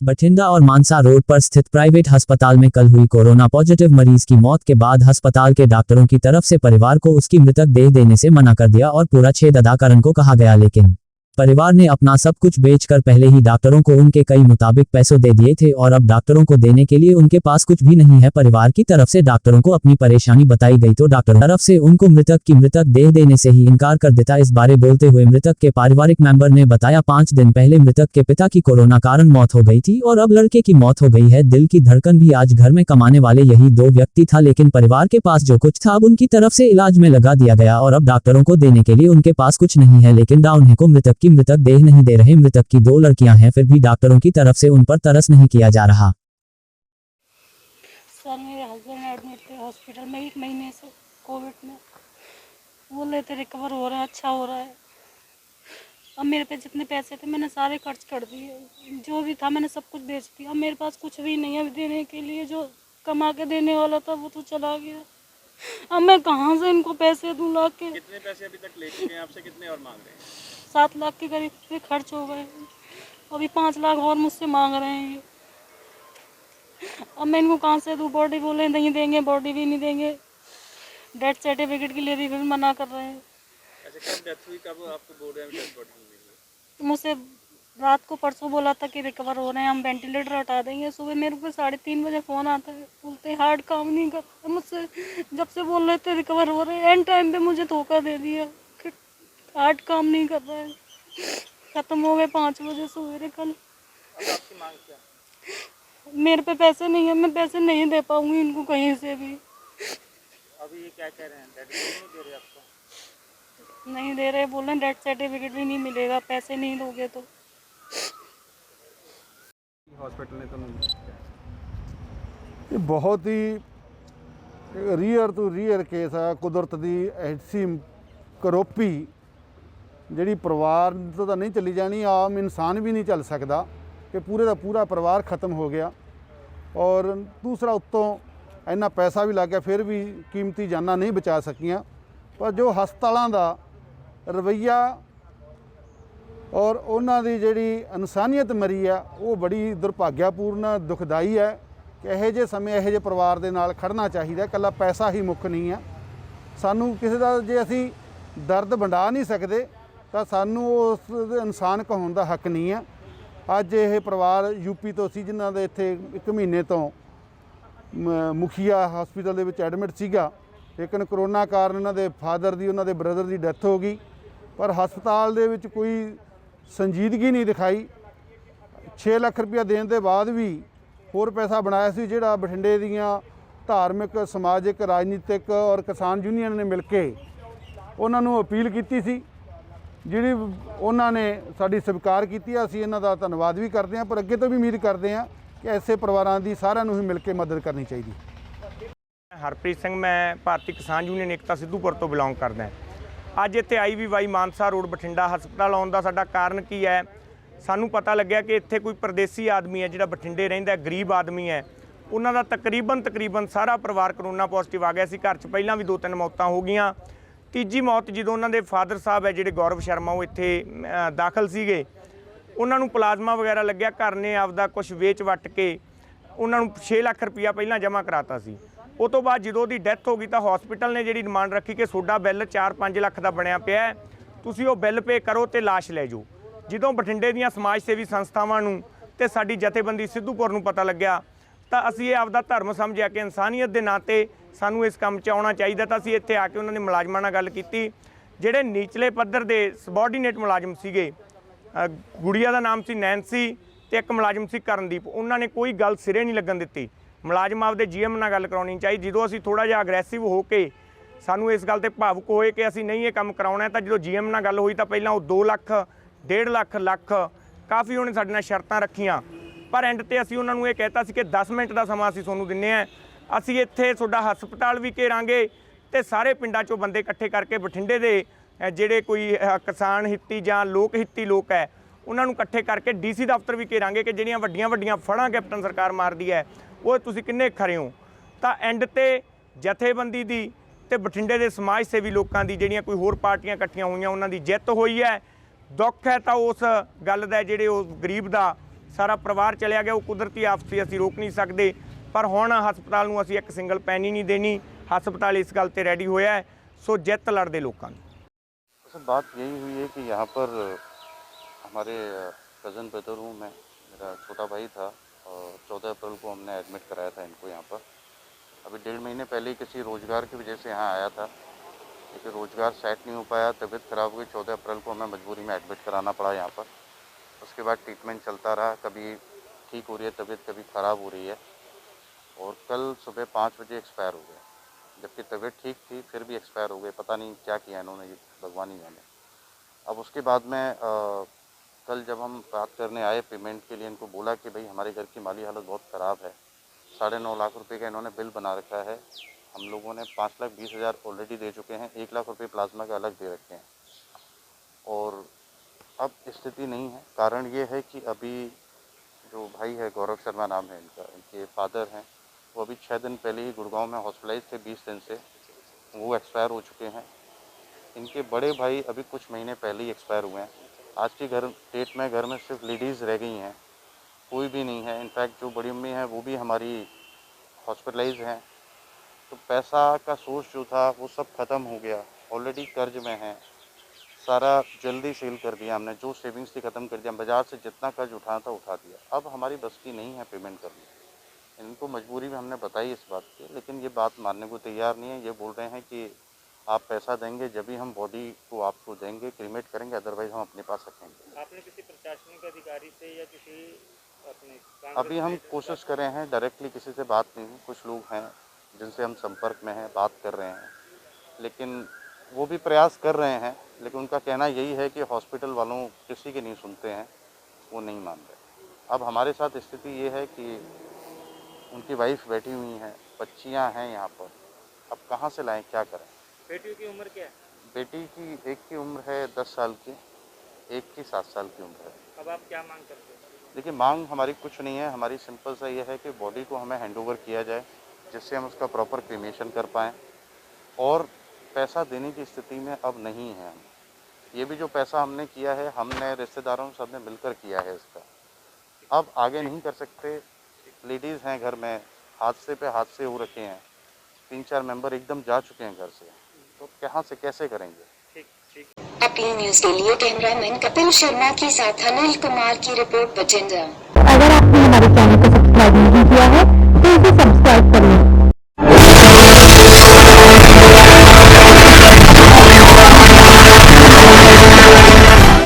बठिंडा और मानसा रोड पर स्थित प्राइवेट अस्पताल में कल हुई कोरोना पॉजिटिव मरीज की मौत के बाद अस्पताल के डॉक्टरों की तरफ से परिवार को उसकी मृतक देह देने से मना कर दिया और पूरा छेद अदा करने को कहा गया, लेकिन परिवार ने अपना सब कुछ बेचकर पहले ही डॉक्टरों को उनके कई मुताबिक पैसों दे दिए थे और अब डॉक्टरों को देने के लिए उनके पास कुछ भी नहीं है। परिवार की तरफ से डॉक्टरों को अपनी परेशानी बताई गई तो डॉक्टरों तरफ से उनको मृतक की मृतक देह देने से ही इनकार कर देता। इस बारे बोलते हुए मृतक के पारिवारिक मेंबर ने बताया, 5 दिन पहले मृतक के पिता की कोरोना कारण मौत हो गई थी और अब लड़के की मौत हो गई है। दिल की धड़कन भी आज घर में कमाने वाले यही 2 व्यक्ति था, लेकिन परिवार के पास जो कुछ था अब उनकी तरफ से इलाज में लगा दिया गया और अब डॉक्टरों को देने के लिए उनके पास कुछ नहीं है, लेकिन उन्हें को मृतक की मृतक देह नहीं दे रहे। मृतक की 2 लड़कियां हैं, फिर भी डॉक्टरों की तरफ से उन पर तरस नहीं किया जा रहा। सर मेरे हस्बैंड एडमिट थे हॉस्पिटल में 1 महीने से कोविड में। वो लेते रिकवर हो रहा है, अच्छा हो रहा है। अब मेरे पे जितने पैसे थे मैंने सारे खर्च कर दिए, जो भी था मैंने सब कुछ बेच दिया। अब मेरे पास कुछ भी नहीं है देने के लिए, जो कमा के देने वाला था वो तो चला गया। अब मैं कहाँ से इनको पैसे दूँ ला के? कितने पैसे अभी तक लेके गए आपसे, कितने और मांग रहे हैं? 7 लाख के करीब खर्च हो गए, अभी 5 लाख और मुझसे मांग रहे हैं। अब मैं इनको कहाँ से दूँ? बॉडी बोले नहीं देंगे, बॉडी भी नहीं देंगे, डेथ सर्टिफिकेट के लिए भी मना कर रहे हैं। अच्छा, कब डेथ हुई, कब आपको बोल रहे हैं डेथ बॉडी मिली? मुझसे रात को परसों बोला था कि रिकवर हो रहे हैं, हम वेंटिलेटर हटा देंगे। सुबह मेरे को 3:30 बजे फ़ोन आता है, बोलते हार्ट काम नहीं करता। मुझसे जब से बोल रहे थे रिकवर हो रहे हैं, एंड टाइम पे मुझे धोखा दे दिया कि हार्ट काम नहीं कर रहा है। ख़त्म हो गए 5 बजे सवेरे कल। अब आपकी मांग क्या? मेरे पे पैसे नहीं है, मैं पैसे नहीं दे पाऊंगी इनको कहीं से भी। अभी ये क्या कह रहे हैं, डेथ बॉडी नहीं दे रहे आपको? नहीं दे रहे, बोल रहे हैं डेथ सर्टिफिकेट भी नहीं मिलेगा, पैसे नहीं दोगे तो। हॉस्पिटल ने तो ਇਹ ਬਹੁਤ ਹੀ ਰੀਅਰ ਤੋਂ ਰੀਅਰ ਕੇਸ ਆ। ਕੁਦਰਤ ਦੀ ਐਸੀ ਕਰੋਪੀ ਜਿਹੜੀ ਪਰਿਵਾਰ ਤੋਂ ਤਾਂ ਨਹੀਂ ਚੱਲੀ ਜਾਣੀ, ਆਮ ਇਨਸਾਨ ਵੀ ਨਹੀਂ ਚੱਲ ਸਕਦਾ ਕਿ ਪੂਰੇ ਦਾ ਪੂਰਾ ਪਰਿਵਾਰ ਖਤਮ ਹੋ ਗਿਆ ਔਰ ਦੂਸਰਾ ਉੱਤੋਂ ਇੰਨਾ ਪੈਸਾ ਵੀ ਲੱਗ ਗਿਆ, ਫਿਰ ਵੀ ਕੀਮਤੀ ਜਾਨਾਂ ਨਹੀਂ ਬਚਾ ਸਕੀਆਂ। ਪਰ ਜੋ ਹਸਪਤਾਲਾਂ ਦਾ ਰਵੱਈਆ ਔਰ ਉਹਨਾਂ ਦੀ ਜਿਹੜੀ ਇਨਸਾਨੀਅਤ ਮਰੀ ਆ ਉਹ ਬੜੀ ਦੁਰਭਾਗਿਆਪੂਰਨ ਦੁਖਦਾਈ ਹੈ ਕਿ ਇਹੋ ਜਿਹੇ ਸਮੇਂ ਇਹੋ ਜਿਹੇ ਪਰਿਵਾਰ ਦੇ ਨਾਲ ਖੜਨਾ ਚਾਹੀਦਾ। ਇਕੱਲਾ ਪੈਸਾ ਹੀ ਮੁੱਖ ਨਹੀਂ ਆ। ਸਾਨੂੰ ਕਿਸੇ ਦਾ ਜੇ ਅਸੀਂ ਦਰਦ ਵੰਡਾ ਨਹੀਂ ਸਕਦੇ ਤਾਂ ਸਾਨੂੰ ਉਸ ਇਨਸਾਨ ਕਹਾਉਣ ਦਾ ਹੱਕ ਨਹੀਂ ਆ। ਅੱਜ ਇਹ ਪਰਿਵਾਰ ਯੂਪੀ ਤੋਂ ਸੀ, ਜਿਨ੍ਹਾਂ ਦੇ ਇੱਥੇ 1 ਮਹੀਨੇ ਤੋਂ ਮੁਖੀਆ ਹਸਪੀਟਲ ਦੇ ਵਿੱਚ ਐਡਮਿਟ ਸੀਗਾ, ਲੇਕਿਨ ਕਰੋਨਾ ਕਾਰਨ ਉਹਨਾਂ ਦੇ ਫਾਦਰ ਦੀ, ਉਹਨਾਂ ਦੇ ਬ੍ਰਦਰ ਦੀ ਡੈਥ ਹੋ ਗਈ। ਪਰ ਹਸਪਤਾਲ ਦੇ ਵਿੱਚ ਕੋਈ ਸੰਜੀਦਗੀ ਨਹੀਂ ਦਿਖਾਈ। 6 ਲੱਖ ਰੁਪਇਆ ਦੇਣ ਦੇ ਬਾਅਦ ਵੀ ਹੋਰ ਪੈਸਾ ਬਣਾਇਆ ਸੀ, ਜਿਹੜਾ ਬਠਿੰਡੇ ਦੀਆਂ ਧਾਰਮਿਕ, ਸਮਾਜਿਕ, ਰਾਜਨੀਤਿਕ ਔਰ ਕਿਸਾਨ ਯੂਨੀਅਨ ਨੇ ਮਿਲ ਕੇ ਉਹਨਾਂ ਨੂੰ ਅਪੀਲ ਕੀਤੀ ਸੀ, ਜਿਹੜੀ ਉਹਨਾਂ ਨੇ ਸਾਡੀ ਸਵੀਕਾਰ ਕੀਤੀ। ਅਸੀਂ ਇਹਨਾਂ ਦਾ ਧੰਨਵਾਦ ਵੀ ਕਰਦੇ ਹਾਂ, ਪਰ ਅੱਗੇ ਤੋਂ ਵੀ ਉਮੀਦ ਕਰਦੇ ਹਾਂ ਕਿ ਐਸੇ ਪਰਿਵਾਰਾਂ ਦੀ ਸਾਰਿਆਂ ਨੂੰ ਹੀ ਮਿਲ ਕੇ ਮਦਦ ਕਰਨੀ ਚਾਹੀਦੀ। ਹਰਪ੍ਰੀਤ ਸਿੰਘ, ਮੈਂ ਭਾਰਤੀ ਕਿਸਾਨ ਯੂਨੀਅਨ ਏਕਤਾ ਸਿੱਧੂਪੁਰ ਤੋਂ ਬਿਲੋਂਗ ਕਰਦਾ। ਅੱਜ ਇੱਥੇ IVY ਮਾਨਸਾ ਰੋਡ ਬਠਿੰਡਾ ਹਸਪਤਾਲ ਆਉਣ ਦਾ ਸਾਡਾ ਕਾਰਨ ਕੀ ਹੈ? ਸਾਨੂੰ ਪਤਾ ਲੱਗਿਆ ਕਿ ਇੱਥੇ ਕੋਈ ਪਰਦੇਸੀ ਆਦਮੀ ਹੈ ਜਿਹੜਾ ਬਠਿੰਡੇ ਰਹਿੰਦਾ, ਗਰੀਬ ਆਦਮੀ ਹੈ। ਉਹਨਾਂ ਦਾ ਤਕਰੀਬਨ ਸਾਰਾ ਪਰਿਵਾਰ ਕਰੋਨਾ ਪੋਜ਼ਿਟਿਵ ਆ ਗਿਆ ਸੀ। ਘਰ 'ਚ ਪਹਿਲਾਂ ਵੀ 2-3 ਮੌਤਾਂ ਹੋ ਗਈਆਂ। ਤੀਜੀ ਮੌਤ ਜਦੋਂ ਉਹਨਾਂ ਦੇ ਫਾਦਰ ਸਾਹਿਬ ਹੈ ਜਿਹੜੇ ਗੌਰਵ ਸ਼ਰਮਾ, ਉਹ ਇੱਥੇ ਦਾਖਲ ਸੀਗੇ, ਉਹਨਾਂ ਨੂੰ ਪਲਾਜ਼ਮਾ ਵਗੈਰਾ ਲੱਗਿਆ। ਘਰ ਨੇ ਆਪਦਾ ਕੁਛ ਵੇਚ ਵੱਟ ਕੇ ਉਹਨਾਂ ਨੂੰ 6 ਲੱਖ ਰੁਪਈਆ ਪਹਿਲਾਂ ਜਮ੍ਹਾਂ ਕਰਾਤਾ ਸੀ। ਉਹ ਤੋਂ ਬਾਅਦ ਜਦੋਂ ਉਹਦੀ ਡੈਥ ਹੋ ਗਈ ਤਾਂ ਹਸਪੀਟਲ ਨੇ ਜਿਹੜੀ ਡਿਮਾਂਡ ਰੱਖੀ ਕਿ ਤੁਹਾਡਾ ਬਿੱਲ 4-5 ਲੱਖ ਦਾ ਬਣਿਆ ਪਿਆ, ਤੁਸੀਂ ਉਹ ਬਿੱਲ ਪੇ ਕਰੋ ਅਤੇ ਲਾਸ਼ ਲੈ ਜਾਓ। ਜਦੋਂ ਬਠਿੰਡੇ ਦੀਆਂ ਸਮਾਜ ਸੇਵੀ ਸੰਸਥਾਵਾਂ ਨੂੰ ਅਤੇ ਸਾਡੀ ਜਥੇਬੰਦੀ ਸਿੱਧੂਪੁਰ ਨੂੰ ਪਤਾ ਲੱਗਿਆ ਤਾਂ ਅਸੀਂ ਇਹ ਆਪਦਾ ਧਰਮ ਸਮਝਿਆ ਕਿ ਇਨਸਾਨੀਅਤ ਦੇ ਨਾਂ 'ਤੇ ਸਾਨੂੰ ਇਸ ਕੰਮ 'ਚ ਆਉਣਾ ਚਾਹੀਦਾ। ਤਾਂ ਅਸੀਂ ਇੱਥੇ ਆ ਕੇ ਉਹਨਾਂ ਦੇ ਮੁਲਾਜ਼ਮਾਂ ਨਾਲ ਗੱਲ ਕੀਤੀ, ਜਿਹੜੇ ਨੀਚਲੇ ਪੱਧਰ ਦੇ ਸਬੋਰਡੀਨੇਟ ਮੁਲਾਜ਼ਮ ਸੀਗੇ। ਗੁੜੀਆ ਦਾ ਨਾਮ ਸੀ ਨੈਂਸੀ ਅਤੇ ਇੱਕ ਮੁਲਾਜ਼ਮ ਸੀ ਕਰਨਦੀਪ। ਉਹਨਾਂ ਨੇ ਕੋਈ ਗੱਲ ਸਿਰੇ ਨਹੀਂ ਲੱਗਣ ਦਿੱਤੀ। ਮੁਲਾਜ਼ਮ ਆਪਦੇ GM ਨਾਲ ਗੱਲ ਕਰਾਉਣੀ ਚਾਹੀਦੀ। ਜਦੋਂ ਅਸੀਂ ਥੋੜ੍ਹਾ ਜਿਹਾ ਅਗਰੈਸਿਵ ਹੋ ਕੇ ਸਾਨੂੰ ਇਸ ਗੱਲ 'ਤੇ ਭਾਵੁਕ ਹੋਏ ਕਿ ਅਸੀਂ ਨਹੀਂ ਇਹ ਕੰਮ ਕਰਾਉਣਾ, ਤਾਂ ਜਦੋਂ GM ਨਾਲ ਗੱਲ ਹੋਈ ਤਾਂ ਪਹਿਲਾਂ ਉਹ 2 ਲੱਖ, 1.5 ਲੱਖ ਕਾਫੀ ਉਹਨੇ ਸਾਡੇ ਨਾਲ ਸ਼ਰਤਾਂ ਰੱਖੀਆਂ। ਪਰ ਐਂਡ 'ਤੇ ਅਸੀਂ ਉਹਨਾਂ ਨੂੰ ਇਹ ਕਹਿਤਾ ਸੀ ਕਿ 10 ਮਿੰਟ ਦਾ ਸਮਾਂ ਅਸੀਂ ਤੁਹਾਨੂੰ ਦਿੰਦੇ ਹਾਂ, ਅਸੀਂ ਇੱਥੇ ਤੁਹਾਡਾ ਹਸਪਤਾਲ ਵੀ ਘੇਰਾਂਗੇ ਅਤੇ ਸਾਰੇ ਪਿੰਡਾਂ 'ਚੋਂ ਬੰਦੇ ਇਕੱਠੇ ਕਰਕੇ ਬਠਿੰਡੇ ਦੇ ਜਿਹੜੇ ਕੋਈ ਕਿਸਾਨ ਹਿੱਤੀ ਜਾਂ ਲੋਕ ਹਿੱਤੀ ਲੋਕ ਹੈ ਉਹਨਾਂ ਨੂੰ ਇਕੱਠੇ ਕਰਕੇ DC ਦਫ਼ਤਰ ਵੀ ਘੇਰਾਂਗੇ ਕਿ ਜਿਹੜੀਆਂ ਵੱਡੀਆਂ ਫੜਾਂ ਕੈਪਟਨ ਸਰਕਾਰ ਮਾਰਦੀ ਹੈ ਉਹ ਤੁਸੀਂ ਕਿੰਨੇ ਖਰੇ ਹੋ। ਤਾਂ ਐਂਡ 'ਤੇ ਜਥੇਬੰਦੀ ਦੀ ਅਤੇ ਬਠਿੰਡੇ ਦੇ ਸਮਾਜ ਸੇਵੀ ਲੋਕਾਂ ਦੀ, ਜਿਹੜੀਆਂ ਕੋਈ ਹੋਰ ਪਾਰਟੀਆਂ ਇਕੱਠੀਆਂ ਹੋਈਆਂ, ਉਹਨਾਂ ਦੀ ਜਿੱਤ ਹੋਈ ਹੈ। ਦੁੱਖ ਹੈ ਤਾਂ ਉਸ ਗੱਲ ਦਾ ਜਿਹੜੇ ਉਹ ਗਰੀਬ ਦਾ ਸਾਰਾ ਪਰਿਵਾਰ ਚਲਿਆ ਗਿਆ। ਉਹ ਕੁਦਰਤੀ ਆਫਤ ਸੀ, ਅਸੀਂ ਰੋਕ ਨਹੀਂ ਸਕਦੇ, ਪਰ ਹੁਣ ਹਸਪਤਾਲ ਨੂੰ ਅਸੀਂ ਇੱਕ ਸਿੰਗਲ ਪੈਨੀ नहीं देनी। ਹਸਪਤਾਲ ਇਸ ਗੱਲ ਤੇ ਰੈਡੀ ਹੋਇਆ ਹੈ। ਸੋ ਜਿੱਤ ਲੜਦੇ ਲੋਕਾਂ ਦੀ। सर बात यही हुई है कि यहाँ पर हमारे कज़न ब्रदर हूँ मैं, मेरा छोटा भाई था और 14 अप्रैल को हमने एडमिट कराया था इनको यहाँ पर। अभी 1.5 महीने पहले ही किसी रोज़गार की वजह से यहाँ आया था, लेकिन रोज़गार सेट नहीं हो पाया, तबीयत ख़राब हुई। 14 अप्रैल को हमें मजबूरी में एडमिट कराना पड़ा यहाँ पर। उसके बाद ट्रीटमेंट चलता रहा, कभी ठीक हो रही है तबीयत, कभी ख़राब हो रही है, और कल सुबह 5 बजे एक्सपायर हो गए। जबकि तबीयत ठीक थी फिर भी एक्सपायर हो गए। पता नहीं क्या किया इन्होंने, ये भगवान ही जाने। अब उसके बाद में कल जब हम बात करने आए पेमेंट के लिए, इनको बोला कि भाई हमारे घर की माली हालत बहुत ख़राब है। 9.5 लाख रुपए का इन्होंने बिल बना रखा है। हम लोगों ने 5,20,000 ऑलरेडी दे चुके हैं, 1 लाख रुपए प्लाज्मा के अलग दे रखे हैं, और अब स्थिति नहीं है। कारण ये है कि अभी जो भाई है, गौरव शर्मा नाम है इनका, इनके फादर हैं, वो अभी 6 दिन पहले ही गुड़गांव में हॉस्पिटलाइज थे, 20 दिन से वो एक्सपायर हो चुके हैं। इनके बड़े भाई अभी कुछ महीने पहले ही एक्सपायर हुए हैं। आज की डेट में घर में सिर्फ लेडीज़ रह गई हैं, कोई भी नहीं है। इनफैक्ट जो बड़ी अम्मी हैं वो भी हमारी हॉस्पिटलाइज हैं। तो पैसा का सोर्स जो था वो सब ख़त्म हो गया, ऑलरेडी कर्ज में है। सारा जल्दी सेल कर दिया हमने, जो सेविंग्स थी ख़त्म कर दिया। बाज़ार से जितना कर्ज उठाना था उठा दिया। अब हमारी बस की नहीं है पेमेंट करनी। इनको मजबूरी में हमने बताई इस बात की, लेकिन ये बात मानने को तैयार नहीं है। ये बोल रहे हैं कि आप पैसा देंगे जब भी हम बॉडी को आपको देंगे, क्रीमेट करेंगे, अदरवाइज़ हम अपने पास रखेंगे। आपने किसी प्रशासनिक अधिकारी से या किसी अपने अभी हम कोशिश कर रहे हैं, डायरेक्टली किसी से बात नहीं हुई। कुछ लोग हैं जिनसे हम संपर्क में हैं, बात कर रहे हैं, लेकिन वो भी प्रयास कर रहे हैं, लेकिन उनका कहना यही है कि हॉस्पिटल वालों किसी के नहीं सुनते हैं, वो नहीं मान रहे। अब हमारे साथ स्थिति ये है कि उनकी वाइफ बैठी हुई हैं, बच्चियां हैं यहाँ पर, अब कहाँ से लाएं, क्या करें। बेटियों की उम्र क्या है? बेटी की एक की उम्र है 10 साल की, एक की 7 साल की उम्र है। अब आप क्या मांग करते हैं? देखिए, मांग हमारी कुछ नहीं है, हमारी सिंपल सा ये है कि बॉडी को हमें हैंडओवर किया जाए, जिससे हम उसका प्रॉपर क्रीमेशन कर पाएँ, और पैसा देने की स्थिति में अब नहीं है हम। ये भी जो पैसा हमने किया है, हमने रिश्तेदारों सब ने मिलकर किया है इसका, अब आगे नहीं कर सकते। लेडीज़ हैं घर में, हादसे पे हादसे हो रखे हैं, 3-4 मेंबर एकदम जा चुके हैं घर से, तो कहाँ से कैसे करेंगे। ठीक ठीक। अपनी न्यूज के लिए कैमरामैन कपिल शर्मा के साथ अनिल कुमार की रिपोर्ट बठिंडा। अगर आपने हमारे चैनल को सब्सक्राइब नहीं किया है तो इसे